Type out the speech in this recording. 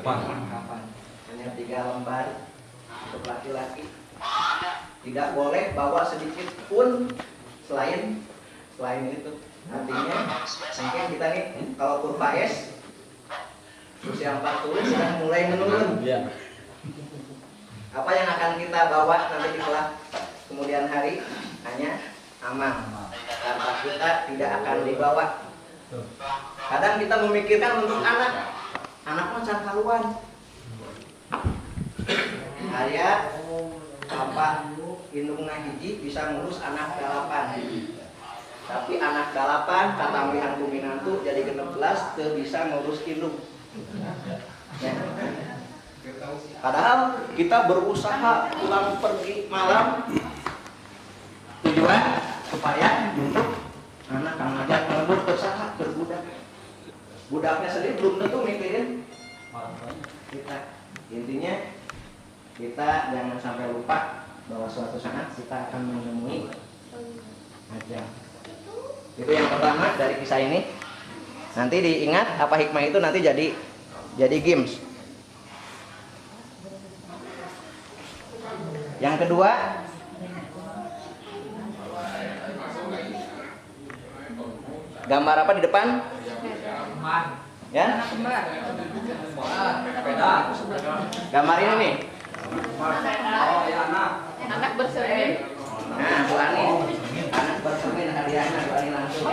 Kapan? Hanya 3 lembar untuk laki-laki. Tidak boleh bawa sedikit pun selain itu. Artinya mungkin kita nih kalau kurva S usia 40 sudah mulai menurun. Apa yang akan kita bawa nanti di kelak kemudian hari hanya amal. Harta kita tidak akan dibawa. Kadang kita memikirkan untuk anak mah can kaluan. Aya bapak indungna hiji bisa ngurus anak 8. Tapi anak 8 kata melihat kuminantu jadi 16 teu bisa ngurus indung. Ya. Padahal kita berusaha pulang pergi malam tujuan supaya untuk anak ngajak ngelembur berusaha berbudak. Budaknya sendiri belum tentu mikirin kita. Intinya kita jangan sampai lupa bahwa suatu saat kita akan menemui ajal. Itu yang pertama dari kisah ini. Nanti diingat apa hikmah itu nanti jadi games. Yang kedua, gambar apa di depan? Ya? Gambar ini nih. Anak bercermin. Nah, Bu Ani. Anak bercermin hadiahnya Bu Ani langsung.